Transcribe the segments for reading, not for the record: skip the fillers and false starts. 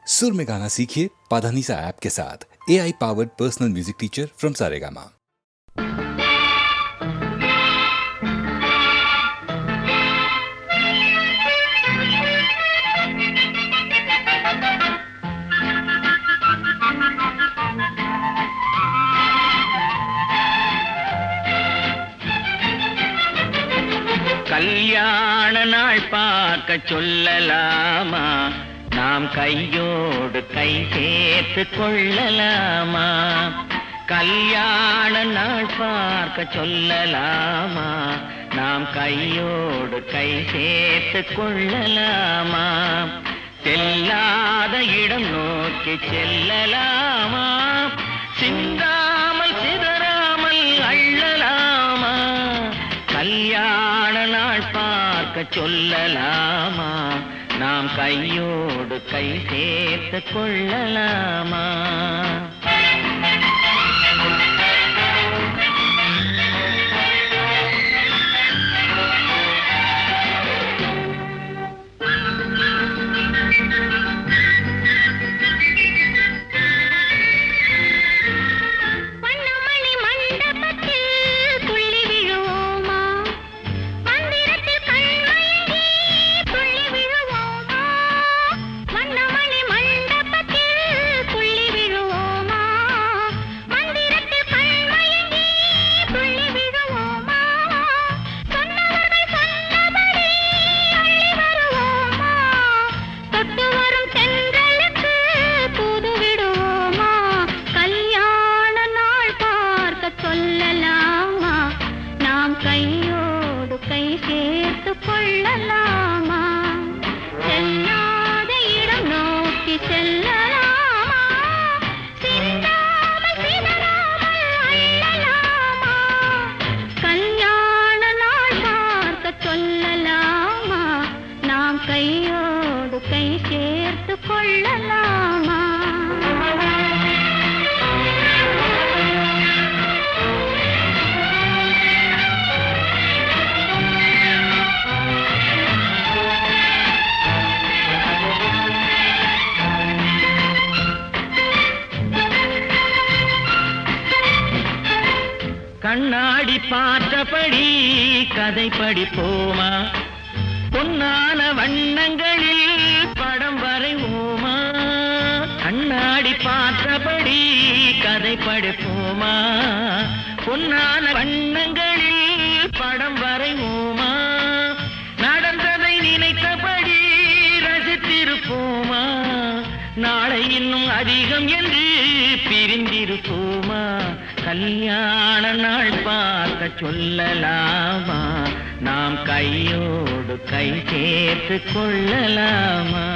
सुर में गाना सीखिए पाधानीसा ऐप के साथ। AI powered personal music teacher from Saregama. கல்யாண நாள் பார்க்க சொல்லலாமா, நாம் கையோடு கை சேர்த்து கொள்ளலாமா. கல்யாண நாள் பார்க்க சொல்லலாமா, நாம் கையோடு கை சேர்த்து கொள்ளலாமா. செல்லாத இடம் நோக்கி செல்லலாமா, சிந்தாமல் சிதறாமல் அள்ளலாமா. கல்யாண நாள் பார்க்க சொல்லலாமா, நாம் கையோடு கை சேர்த்து கொள்ளலாமா. கண்ணாடி பார்த்தபடி கதை படிப்போமா, பொன்னான வண்ணங்களில் படம் வரைவோமா. கண்ணாடி பார்த்தபடி கதை படிப்போமா, பொன்னான வண்ணங்களில் படம் வரைவோமா. நடந்ததை நினைத்தபடி ரசித்திருப்போமா, நாளை இன்னும் அதிகம் என்று பிரிந்திருப்போமா. கல்யாண நாள் பார்க்க சொல்லலாமா, நாம் கையோடு கை சேர்த்து கொள்ளலாமா.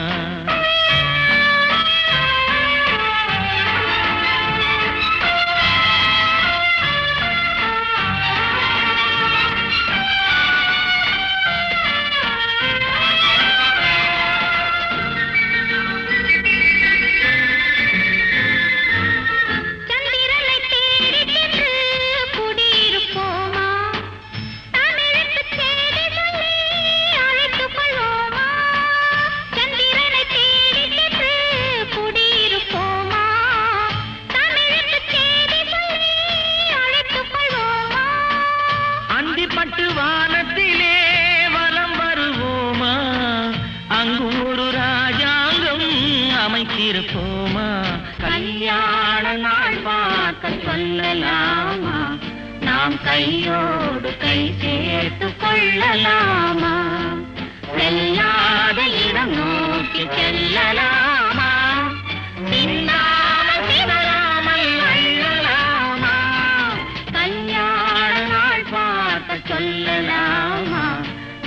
பட்டு வானத்திலே வலம் வருவோமா, அங்கும் ஒரு ராஜாங்கம் அமைத்திருப்போமா. கல்யாண நாள் பார்க்க சொல்லலாமா, நாம் கையோடு கை சேர்த்து கொள்ளலாமா. செல்லாத இடம் நோக்கி செல்லலாமா, சிந்தாமல் சிதறாமல் அள்ளலாமா. கல்யாண நாள் பார்க்க சொல்லலாமா,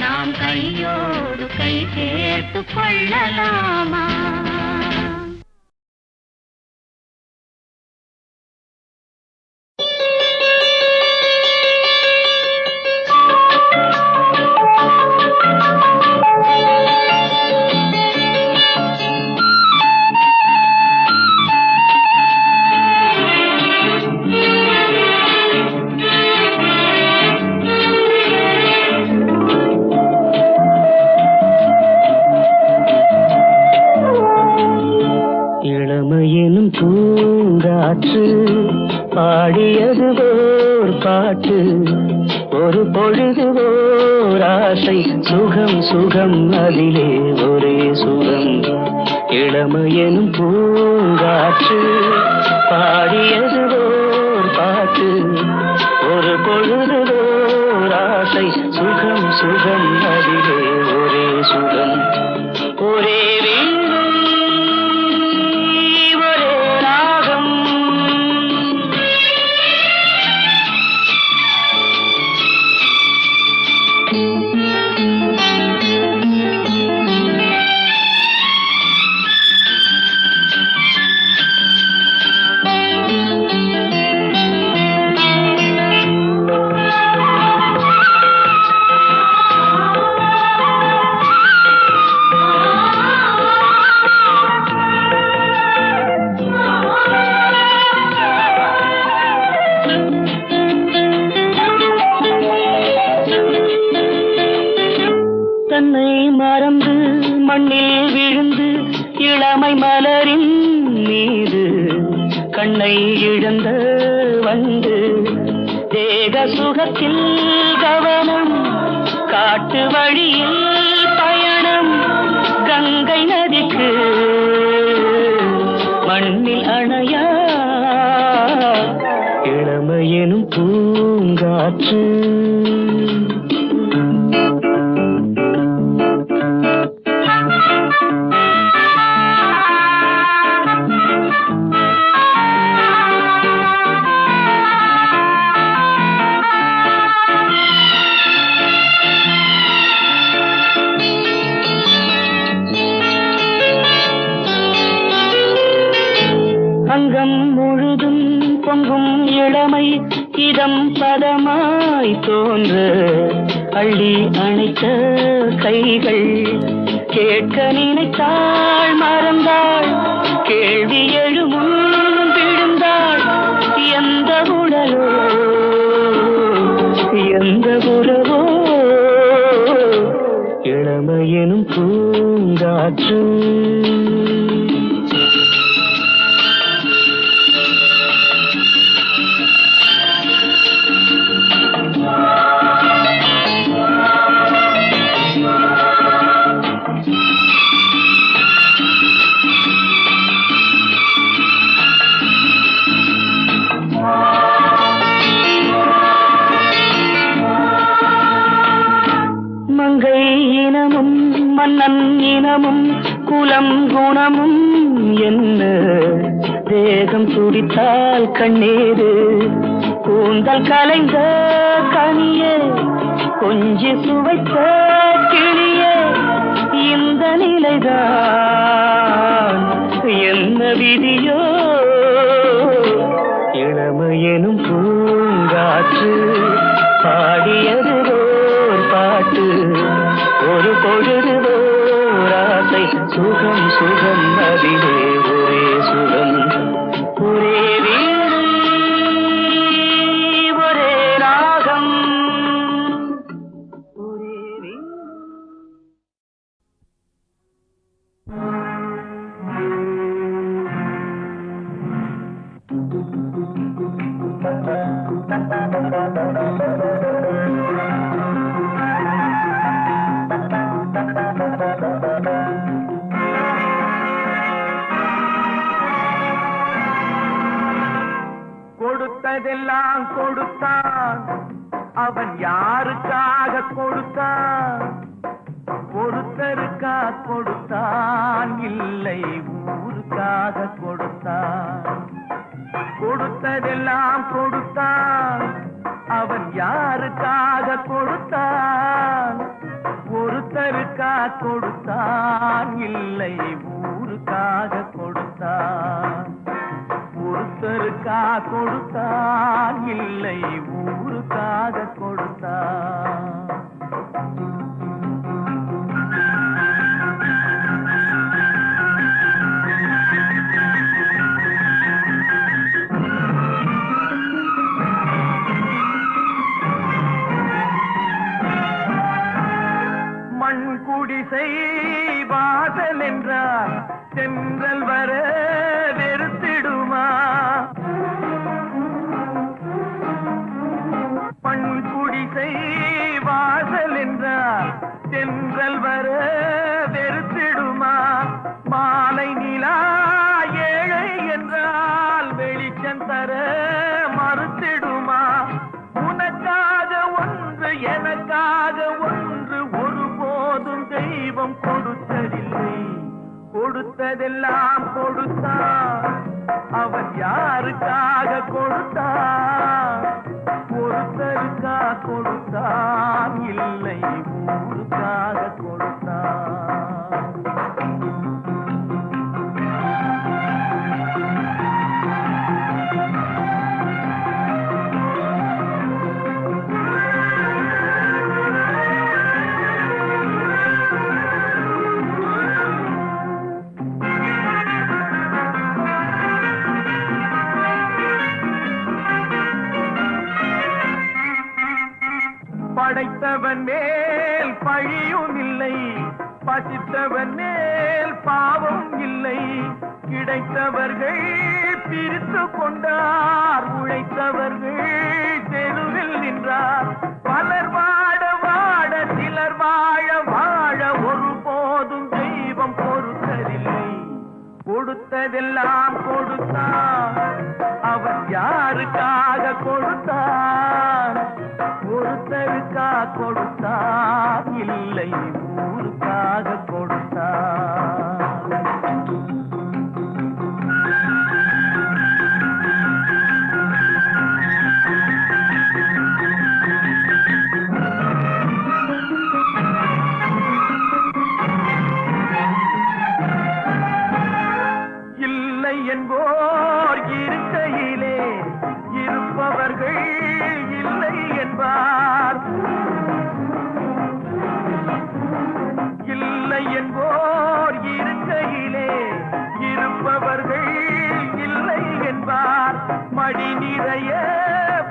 நாம் கையோடு கை சேர்த்து கொள்ளலாமா. பூங்காற்று பாடியது ஓர் பாட்டு ஒரு பொழுது ஓர் ஆசை சுகம் சுகம் அதிலே ஒரே சுகம் இளமையெனும் பூங்காற்று பாடியது ஓர் பாட்டு ஒரு பொழுது ஓர் ஆசை சுகம் சுகம் அதிலே ஒரே சுகம் ஒரே வீடு ஒரே ராகம் தன்னை மறந்து மண்ணில் விழுந்து இளமை மலரின் மீது கண்ணை இழந்த வந்து தேக சுகத்தில் கவனம் காட்டு வழியில் பயணம் கங்கை நதிக்கு மண்ணில் அணையா இளமையெனும் பூங்காற்று அங்கம் முழுதும் பொங்கும் இளமை இதம் பதமாய் தோன்ற அள்ளி அணைத்த கைகள் கேட்க நினைத்தாள் மறந்தாள் கேள்வி எழுமுன் விழுந்தாள் எந்த உடலோ எந்த உறவோ இளமையெனும் பூங்காற்று மங்கை இனமும் மன்னன் இனமும் குலம் குணமும் என்ன தேகம் துடித்தால் கண்ணீரு கூந்தல் கலைந்த கனியே கொஞ்சி சுவைத்த கிளியே இந்த நிலைதான் என்ன விதியோ இளமையெனும் பூங்காற்று பாடியது ஓர் பாட்டு ஒரு பொழுது ஓர் ஆசை சுகம் சுகம் அதிலே ஒரே சுகம் ஒரே வீடு ஒரே ராகம் ஒரே வீடு கொடுத்ததெல்லாம் கொடுத்தான் அவன் யாருக்காக கொடுத்தான் ஒருத்தருக்கா கொடுத்தான் இல்லை ஊருக்காக கொடுத்தான் கொடுத்ததெல்லாம் கொடுத்தான் அவன் யாருக்காக கொடுத்தான் ஒருத்தருக்கா கொடுத்தான் இல்லை ஊருக்காக கொடுத்தான் ஒருத்தருக்கா கொடுத்தான் இல்லை ஊருக்காக கொடுத்தான் மண் குடிசை வாசல் என்றார் தென்றல் வர வெறுத்திடுமா மாலை நிலா ஏழை என்றால் வெளிச்சம் தர மறுத்திடுமா? உனக்காக ஒன்று எனக்காக ஒன்று ஒருபோதும் தெய்வம் கொடுத்ததில்லை. கொடுத்ததெல்லாம் கொடுத்தான், அவன் யாருக்காக கொடுத்தான்? ஒருத்தருக்கா கொடுத்தான், இல்லை ஊருக்காக கொடுத்தான். படைத்தவன் மேல் பழியும் இல்லை, பசித்தவன் மேல் பாவம் இல்லை. கிடைத்தவர்கள் பிரித்து கொண்டார், உழைத்தவர்கள் தெருவில் நின்றார். பலர் வாட வாட சிலர் வாழ வாழ ஒருபோதும் தெய்வம் பொறுத்ததில்லை. கொடுத்ததெல்லாம் கொடுத்தான், அவன் யாருக்காக கொடுத்தான்? ஒருத்தருக்கா கொடுத்தான், இல்லை ஊருக்காக கொடுத்தான். இல்லை என்போர் இருக்கையிலே இருப்பவர்கள் இல்லை என்பார். இல்லை என்போர் இருக்கையிலே இருப்பவர்கள் இல்லை என்பார். மடி நிறைய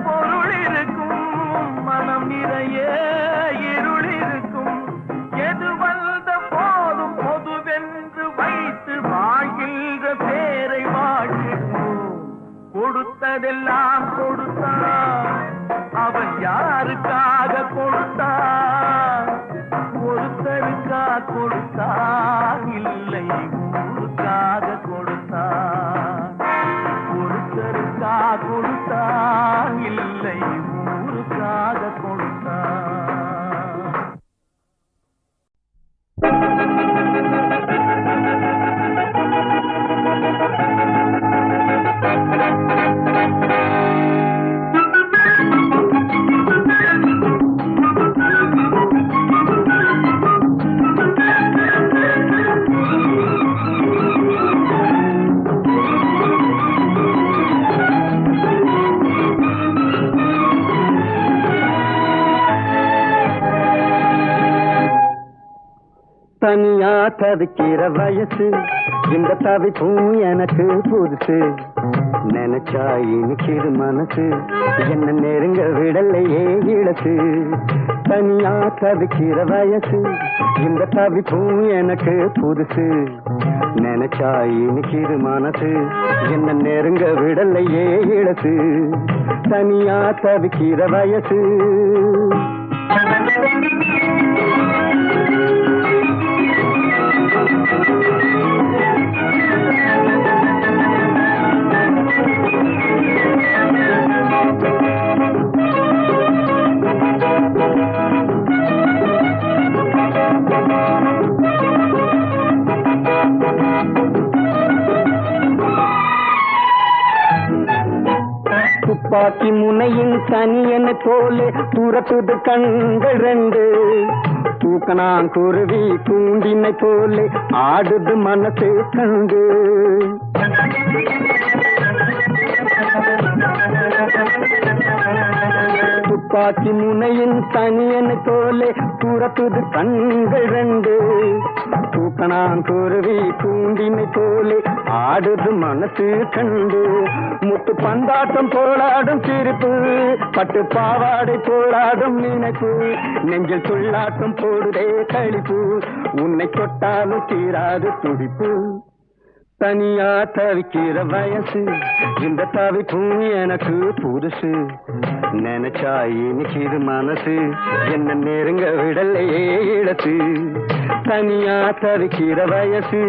பொருள் இருக்கும், மனம் நிறைய இருள் இருக்கும். எது வந்த போதும் பொதுவென்று வைத்து வாழ்கின்ற பேரை வாழ்கிறோம். கொடுத்ததெல்லாம் கொடுத்தான், அவன் யாருக்காக கொடுத்தான்? ஒருத்தருக்கா கொடுத்தான், இல்லை ஊருக்காக கொடுத்தான். ஒருத்தருக்கா கொடுத்தான், இல்லை ஊருக்காக கொடுத்தான். தனியா தவிக்கிற வயசு, இந்த தவிப்பும் எனக்கு புதுசு. நினைச்சா இனிக்கிற மனசு, என்ன நெருங்க விடலையே இழசு. தனியா தவிக்கிற வயசு, இந்த தவிப்பும் எனக்கு புதுசு. நினைச்சா இனிக்கிற மனசு, என்ன நெருங்க விடலையே இழசு. தனியா தவிக்கிற வயசு. துப்பாக்கி முனையின் தனியனை போலே துரத்துது கண்கள் ரெண்டு. தூக்கணாங்குருவி கூண்டினை போலே ஆடுது மனசு கண்டு. துப்பாக்கி முனையின் தனியனை போலே துரத்துது கண்கள் ரெண்டு. தூக்கணாங்குருவி கூண்டினை போலே ஆடுது மனசு கண்டு. முத்து பந்தாட்டம் போராடும் சிரிப்பு, பட்டு பாவாடை போராடும் நினைப்பு. நெஞ்சில் துள்ளாட்டம் போடுதே கழிப்பு, உன்னை தொட்டாலும் தீராது துடிப்பு. தனியா தவிக்கிற வயசு இந்த தவிப்பும் எனக்கு புதுசு நினைச்சா இனிக்குது மனசு என்ன நெருங்க விடலையே இழத்து தனியா தவிக்கிற வயசு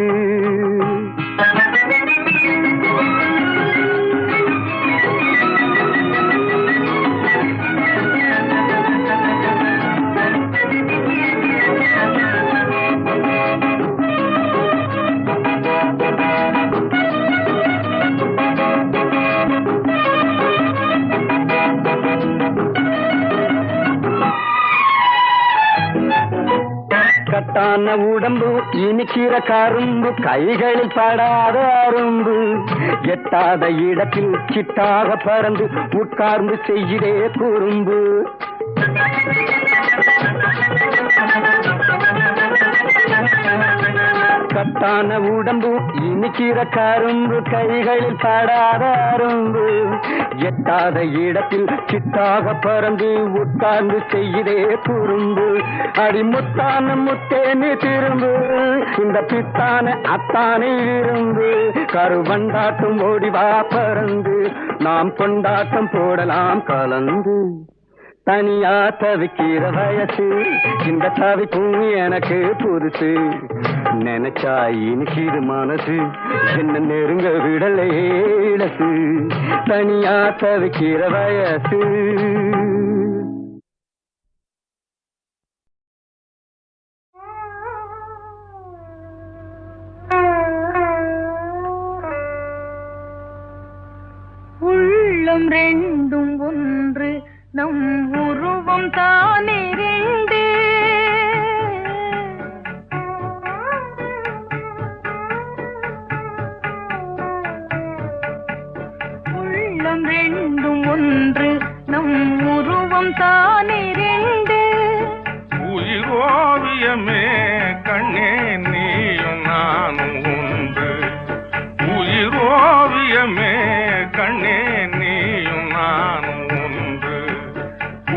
கட்டான உடம்பு இனிக்கிற கரும்பு கைகளில் படாத அரும்பு எட்டாத இடத்தில் சிட்டாக பறந்து உட்கார்ந்து செய்கிறே குறும்பு கட்டான உடம்பு இனிக்கிற கரும்பு கைகளில் படாத அரும்பு எட்டாத இடத்தில் சிட்டாக பறந்து உட்கார்ந்து செய்கிறே குறும்பு அடிமுத்தான முத்தேனு திரும்பு இந்த பித்தான அத்தானை விரும்பு கருவண்டாட்டம் ஓடிவா பறந்து நாம் கொண்டாட்டம் போடலாம் கலந்து தனியா தவிக்கிற வயசு இந்த தவிப்பும் எனக்கு புதுசு நினைச்சா இனிக்கிது மனசு என்ன நெருங்க விடலையே இழசு தனியா தவிக்கிற வயசு உள்ளம் ரெண்டும் ஒன்று நம் உருவம் தானே ரெண்டு உள்ளம் ரெண்டும் ஒன்று நம் உருவம் தானே ரெண்டு உயிரோவியமே கண்ணே நீயும் நானும் ஒன்று உயிரோவியமே கண்ணே நீயும் நானும் ஒன்று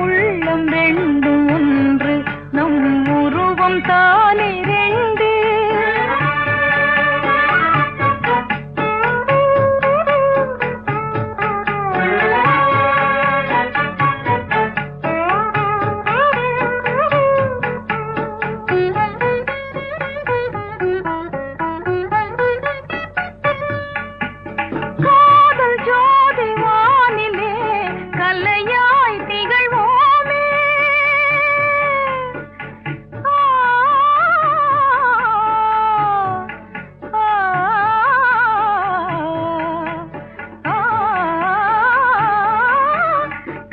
உள்ளம் ரெண்டும் ஒன்று நம் உருவம் தானே ரெண்டு காதல் ஜோதி வானிலே கலையாய் திகழ்வோமே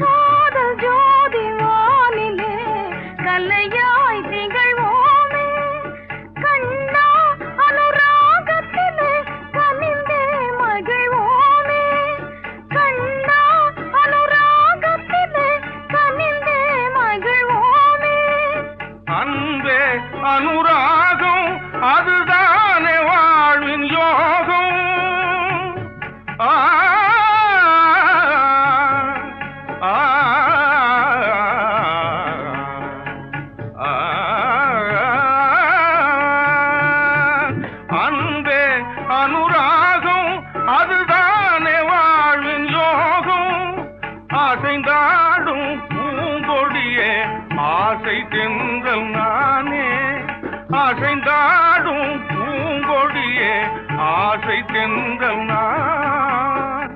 காதல் ஜோதி வானிலே கலையாய் திகழ்வோமே கண்ணா அனுராகத்திலே கனிந்தே மகிழ்வோமே கண்ணா அனுராகத்திலே கனிந்தே மகிழ்வோமே அன்பே அனுராகம் அதுதானே வாழ்வின் யோகம் ஆ ஆ அன்பே அனுராகம் அதுதானே வாழ்வின் யோகம் அசைந்தாடும் பூங்கொடியே ஆசை தென்றல் நானே அசைந்தாடும் பூங்கொடியே ஆசை தென்றல் நான்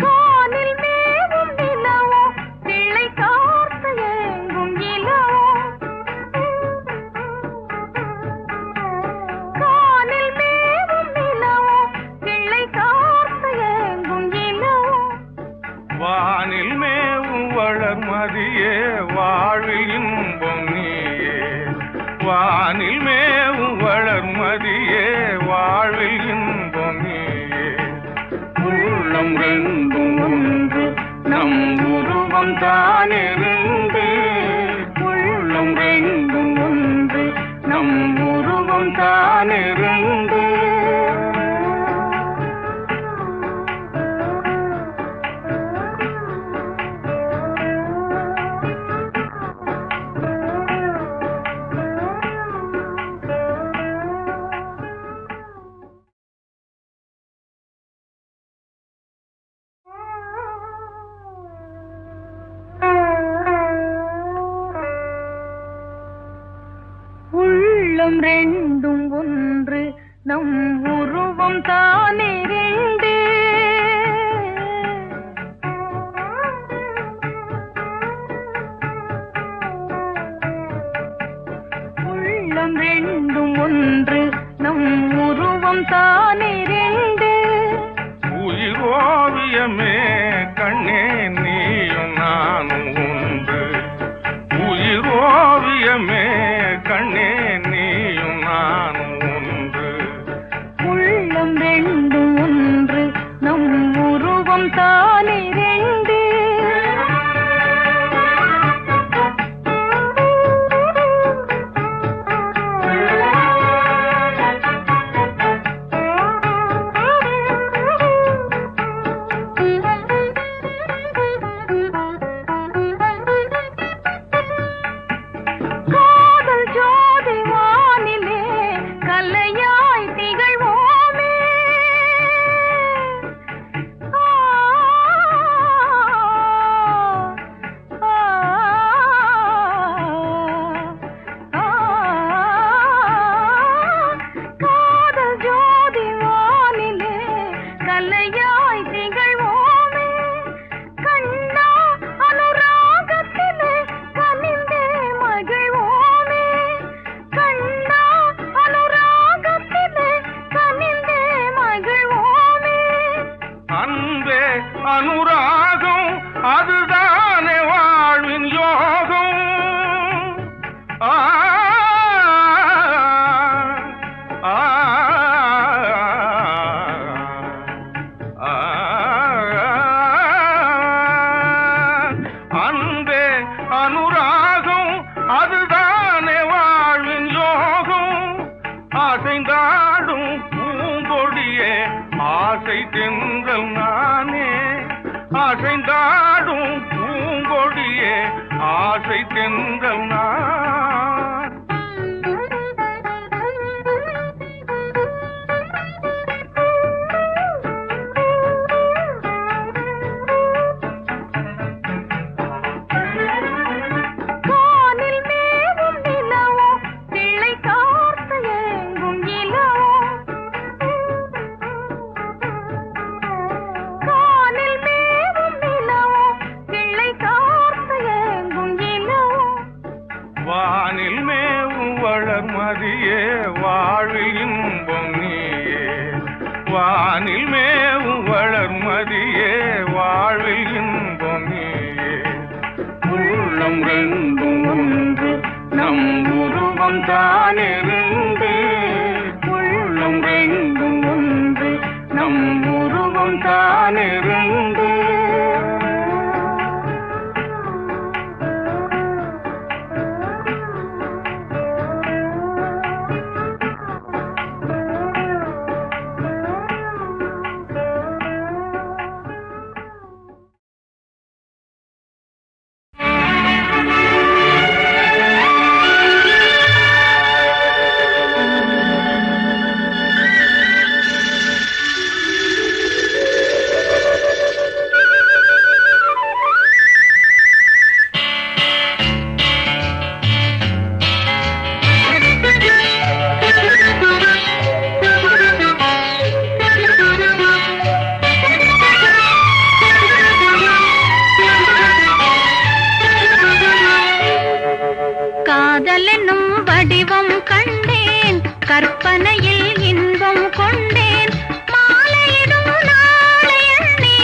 கானில் மேவும் நிலவோ பிள்ளை கார்த்து ஏங்கும் இலவோ கானில் மேவும் நிலவோ பிள்ளை கார்த்து ஏங்கும் இலவோ வானில் மேவும் வளர்மதியே வாழ்வில் இன்பம் நீயே வானில் மேவும் வளர்மதியே வாழ்வில் இன்பம் நீயே உள்ளம் ரெண்டும் ஒன்று நம் உருவம் தானே ரெண்டு உள்ளம் ரெண்டும் ஒன்று நம் உருவம் தானே ரெண்டு உள்ளம் ரெண்டும் ஒன்று நம் உருவம் தானே ரெண்டு உள்ளம் ரெண்டும் ஒன்று நம் உருவம் தானே ரெண்டு உயிரோவியமே கண்ணே நீயும் நானும் ஒன்று உயிரோவியமே கண்ணே நீயும் நானும் ஒன்று உள்ளம் ரெண்டும் ஒன்று நம் உருவம் தானே ரெண்டு அனுராகம் அதுதானே வாழ்வின் யோகம் அன்பே அனுராகம் அதுதானே வாழ்வின் யோகம் அசைந்தாடும் பூங்கொடியே ஆசை தென்றல் நானே அசைந்தாடும் பூங்கொடியே ஆசை தென்றல் நான் கானில் மேவும் நிலவோ பிள்ளை கார்த்து ஏங்கும் இலவோ கானில் மேவும் நிலவோ பிள்ளை கார்த்து ஏங்கும் இலவோ வானில் மேவும் வளர்மதியே வாழ்வில் இன்பம் நீயே வானில் மேவும் வளர்மதியே வாழ்வில் இன்பம் நீயே உள்ளம் ரெண்டும் ஒன்று நம் உருவம் தானே ரெண்டு உள்ளம் ரெண்டும் ஒன்று நம் உருவம் தானே ரெண்டு காதலெனும் வடிவம் கண்டேன் கற்பனையில் இன்பம் கொண்டேன் மாலையிடும் நாளை எண்ணி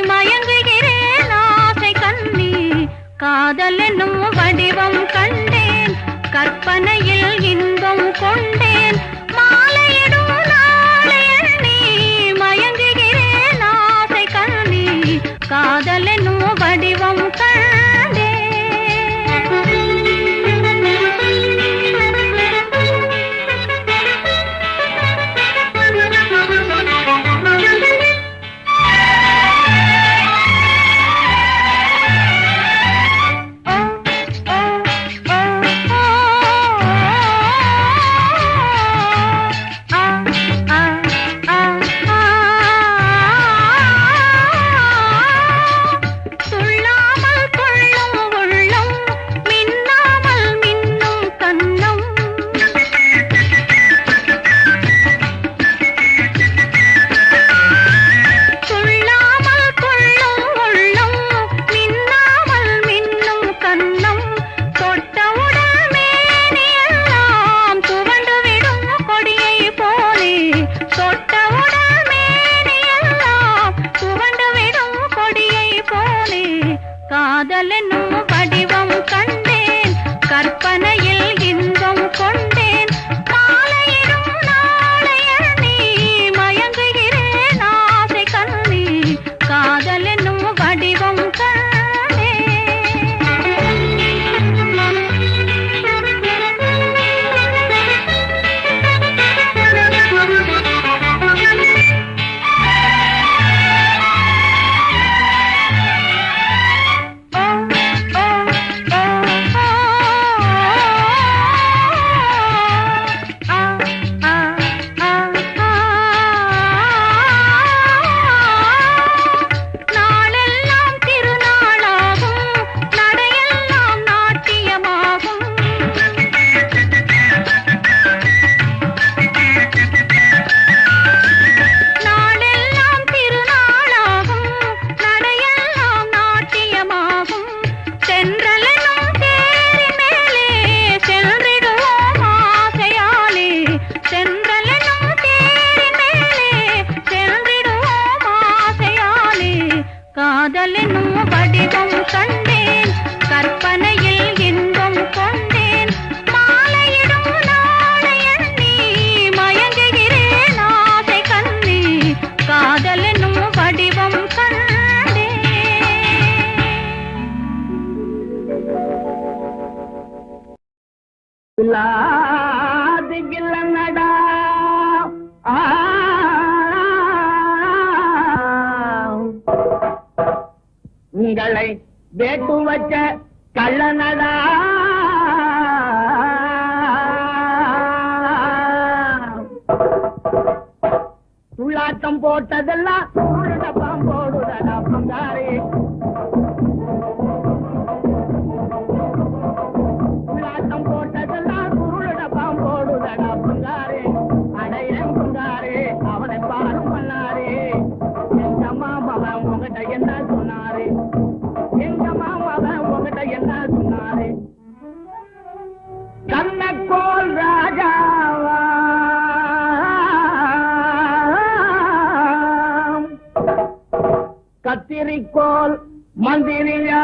மயங்குகிறேன் ஆசை கண்ணி காதலெனும் வடிவம் கண்டேன் கற்பனையில் இன்பம் கொண்டேன் மாலையிடும் நாளை எண்ணி மயங்குகிறேன் ஆசை கண்ணி காதலெனும் வடிவம் கண்டேன் காதலென்னும் வடிவம் கண்டேன் கற்பனையில் இன்பம் கொண்டேன் மாலையிடும் நாளையணி மயங்குகிறேன் ஆசை கண்ணி காதலென்னும் வடிவம் காதலென்னும் வடிவம் கண்டேன் கற்பனையில் இன்பம் கொண்டேன் மாலையிடும் நாளையணி மயங்குகிறேன் ஆசை கண்ணி காதலென்னும் வடிவம் கண்டேன். இல்லடா உங்களை வேட்டு வச்ச கள்ளனடா துள்ளாட்டம் போட்டதெல்லாம் பாம்போடுதடா பங்காரி துள்ளாட்டம் போட்டதெல்லாம் குருட பாம்போடுதடா பங்காரி அடைய பங்காரி அவனை பாரும் பண்ணாரே எங்க மாமவன் உங்ககிட்ட என்ன சொன்னாரு எங்க மாமவன் உங்ககிட்ட என்ன சொன்னாரு கண்ணக்கோல் ராஜாவா கத்திரிக்கோல் மந்திரியா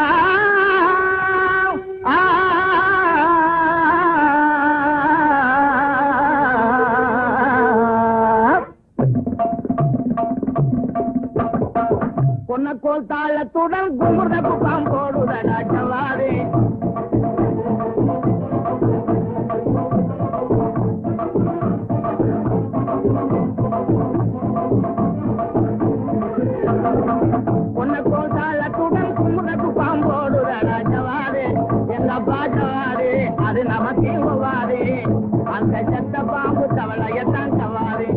பொன்னக்கோல் தாளத்துடன் குமுறத குப்பாம் போடுதடா ஜவாதே பொன்னக்கோல் தாளத்துடன் குமுறத குப்பாம் போடுதடா ஜவாதே எங்கப்பா ஜவாதே அது நமக்கே போவாதே அந்த செத்த பாம்பு தவளையத்தான் கவாதே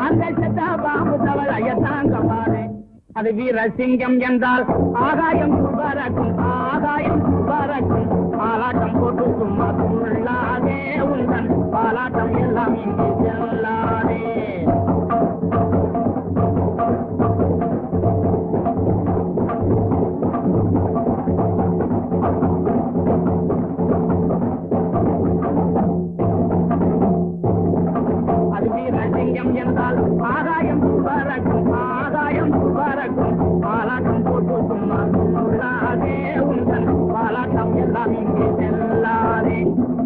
அந்த செத்த பாம்பு தவளையத்தான் கவாதே அது வீரசிங்கம் என்றால் ஆகாயம் பறக்கும் ஆகாயம் பறக்கும் பாலாட்டம் போட்டு சும்மா துள்ளாதே உந்தன் பாலாட்டம் எல்லாம் இங்கே செல்லாதே அது வீரசிங்கம் என்றால் ஆகாயம் பறக்கும் ஆகாயம் பறக்கும் பாலாட்டம் போட்டு சும்மா துள்ளாதே உந்தன் பாலாட்டம் எல்லாம் இங்கே செல்லாதே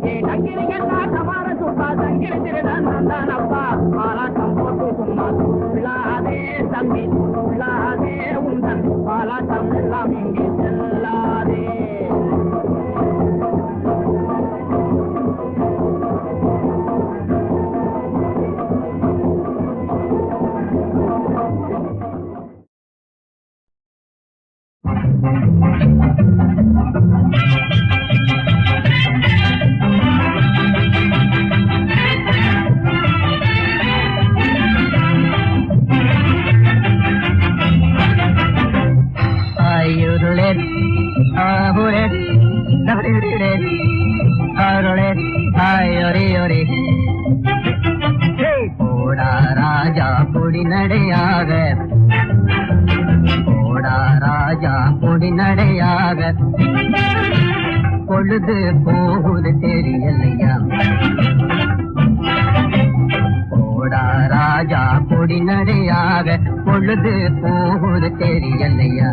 ஏ டங்கிரிகா சமார சுப்பா தங்கிரி திருடன் நந்தானப்பா பாலாட்டம் போட்டு சும்மா துள்ளாதே தம்பி துள்ளாதே உந்தன் பாலாட்டம் எல்லாம் இங்கே செல்லாதே போடா ராஜா பொடி நடையாக போடா ராஜா பொடி நடையாக பொழுது போகுது தெரியலையா போடா ராஜா பொடி நடையாக பொழுது போகுது தெரியலையா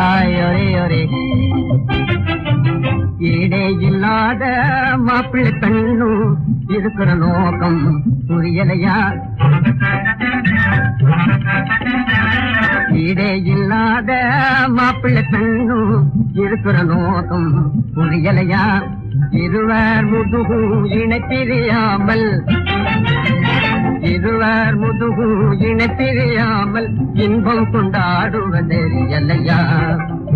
ஆயோரே ஈடே இல்லாத மாப்பிள்ளை பெண்ணும் இருக்கிற நோக்கம் புரியலையா? ஈடே இல்லாத மாப்பிள்ளை பெண்ணும் இருக்கிற நோக்கம் புரியலையா? இருவர் முதுகு இணைப்பிரியாமல் இருவர் முதுகு இணைப்பிரியாமல் இன்பம் கொண்டாடுவதெரியலையா?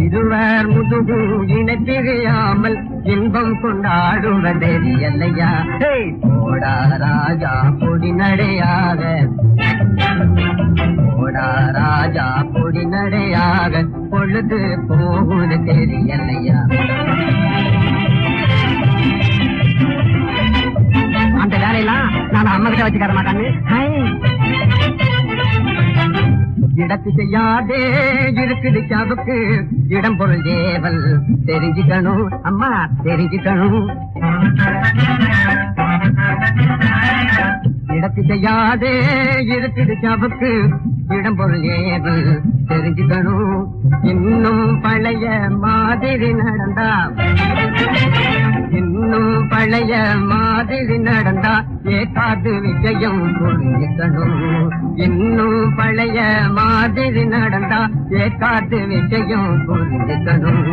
இருவர் முதுகு இணைப்பிரியாமல் இன்பம் கொண்டாடுவதெரியலையா? போடா ராஜா பொடி நடையாக போடா ராஜா பொடி நடையாக பொழுது போகுது தெரியலையா? அந்த வேலையெல்லாம் நான் அம்மா கிட்ட வச்சுக்கார மாட்டாங்க. இடத்து செய்யாதே இருக்குது சாவுக்கு இடம் பொருள் தேவல் தெரிஞ்சுக்கணும் அம்மா தெரிஞ்சுக்கணும். இடத்து செய்யாதே இருக்குது சாவுக்கு இடம் பொருள் ஏவல் தெரிஞ்சுக்கணும். இன்னும் பழைய மாதிரி நடந்தா இன்னும் பழைய மாதிரி நடந்தா ஏகாது விஜயம் புரிஞ்சுக்கணும். இன்னும் பழைய மாதிரி நடந்தா ஏகாது விஜயம் புரிஞ்சுக்கணும்.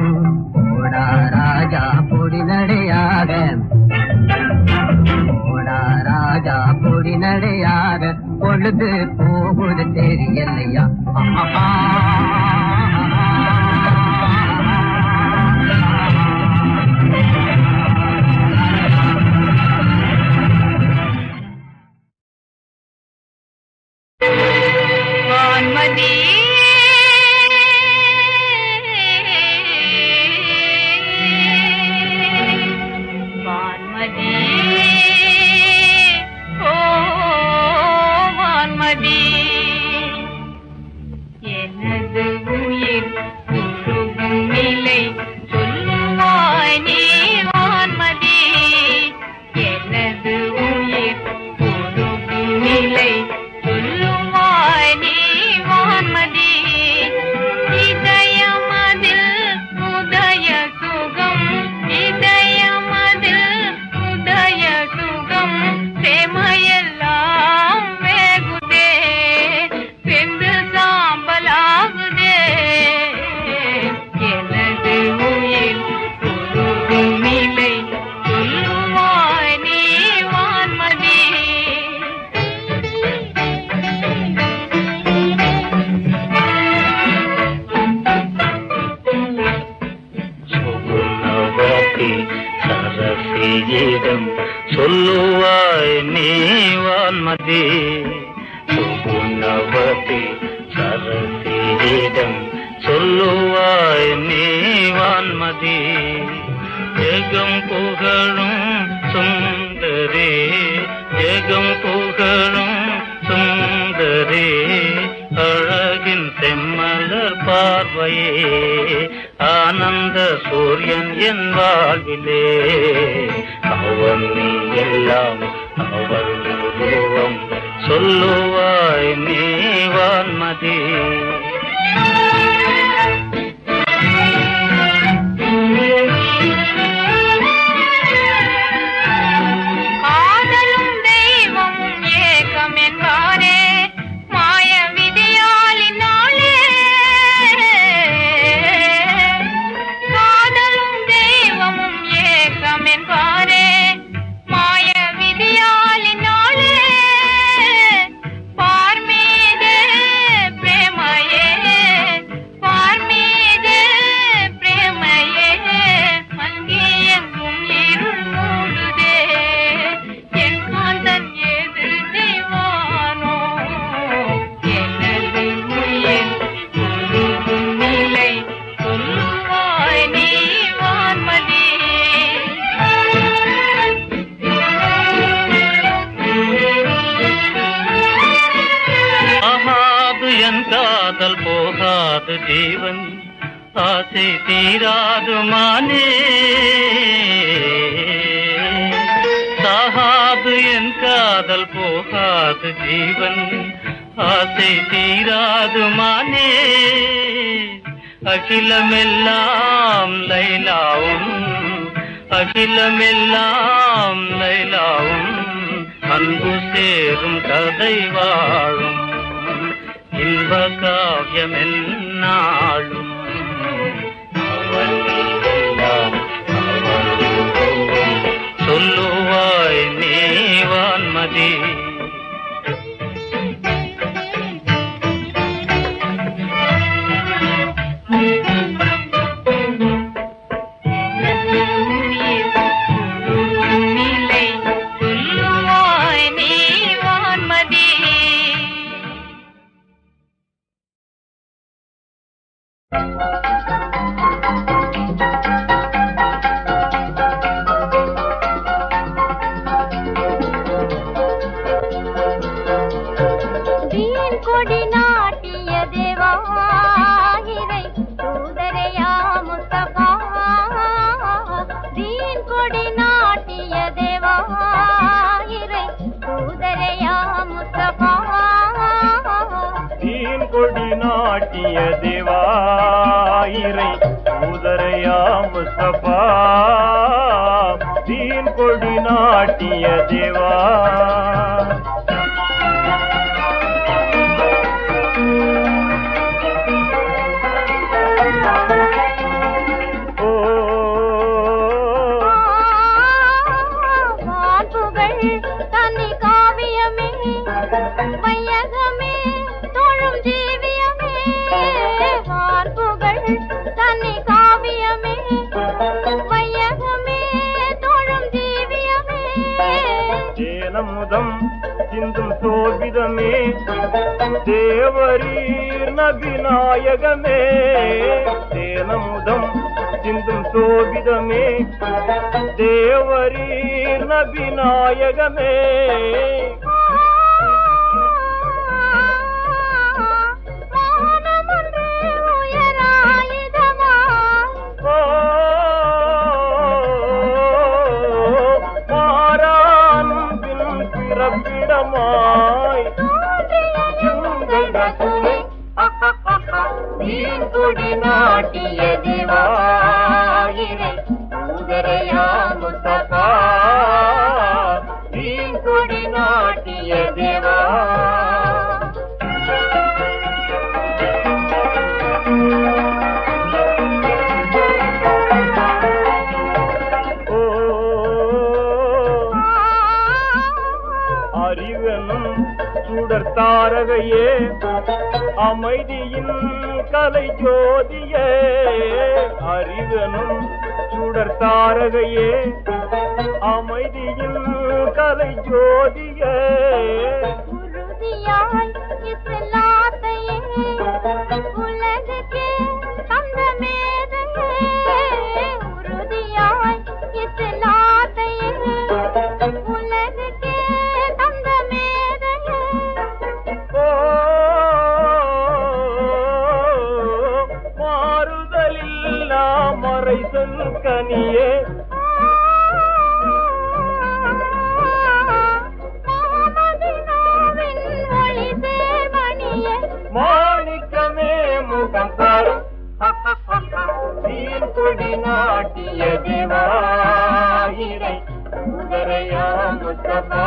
போடா ராஜா பொடி நடையாக போடா ராஜா பொடி நடையாக பொழுது போகுது தெரியலையா? வான்மதி வான்மதி ஓ வான்மதி எனது உயிர் உருகும் நிலை சொல்லுவாய் நீ வான்மதி. எனது உயிர் உருகும் நிலை சொல்லுவாய் நீ வான்மதி. இதயமதில் உதய சுகம் இதயமதில் உதய சுகம் பிரேமையெல்லாம் வேகுதே வெந்து சாம்பலாகுதே. எனது உயிர் உருகும் நிலை சொல்லுவாய் நீ வான்மதி. சுகுணவதி சரசியிடம் சொல்லுவாய் நீ வான்மதி. சுகுணவதி சரசியிடம் சொல்லுவாய் நீ வான்மதி. ஜெகம் புகழும் சுந்தரே ஜெகம் புகழும் சுந்தரே அழகின் செம்மலர் பார்வையே ஆனந்த சூரியன் என் வாழ்விலே. அவன் நீ எல்லாம் அவள் உருவம் சொல்லுவாய் நீ வான்மதி. காதலும் தெய்வமும் ஏகம் என்பாரே மாய விதியாலினாலே. காதலும் தெய்வமும் ஏகம் என்பாரே மாய விதியாலினாலே. பார்மீது பிரேமையே பார்மீது பிரேமையே மங்கியெங்கும் இருள் மூடுதே. என் காந்தன் ஏது செய்வானோ? எனது உயிர் உருகும் நிலை சொல்லுவாய் நீ வான்மதி. ஆகாது என் காதல் போகாது ஜீவன் ஆசை தீராது மானே. சாகாது என் காதல் போகாது ஜீவன் ஆசை தீராது மானே. அகிலமெல்லாம் லைலாவும் அகிலமெல்லாம் லைலாவும் அன்பு சேரும் கதை வாழும் இன்ப காவியம் என்னாலும் அவளெல்லாம் சொல்லுவாய் நீ வான்மதி நிலை சொல்லுவாய் நீ வான்மதி வீண் கொடி நாட்டிய தேவாயிரை சூதரையா முஸ்தபா வீண் கொடி நாட்டிய தேவாயிரை சூதரையா முஸ்தபா தீன் கொடி நாட்டிய தேவாயிரை சூதரையா முஸ்தபா தீன் கொடி நாட்டிய தேவா வான்புகள் தனி காவியமே வையகமே தொழும் ஜீவியமே வான்புகள் தனி காவியமே வையகமே தொழும் ஜீவியமே தேனமுதம் சிந்தும் சோபிதமே தேவரீர் நபிநாயகமே தேனமுதம் சிந்தும் சோபிதமே தேவரீர் நபிநாயகமே வானமொன்று உயராயுதமாய் மாறான்பின் பிறப்பிடமாய் எங்கள் ரசூலை வீண் கொடி நாட்டிய தேவாயிரை சூதரையா முஸ்தபா வீண் கொடி நாட்டிய தேவா அறிவனும் சுடர் தாரகையே அமைதியின் கலை ஜோதியே அறிவனும் சுடர் தாரகையே அமைதியின் கலை ஜோதியே உறுதியாய் இஸ்லாத்தையே உலகுக்கே தந்த மேதையே உறுதியாய் இஸ்லாத்தையே உலகுக்கே தந்த மேதையே மாறுதலில்லா மறைசல் கனியே மாமதினாவின் ஒளி தேர்மணியே மாணிக்கமே முகம் தரும் தீன் கொடி நாட்டிய தேவாயிரை சூதரையா முஸ்தபா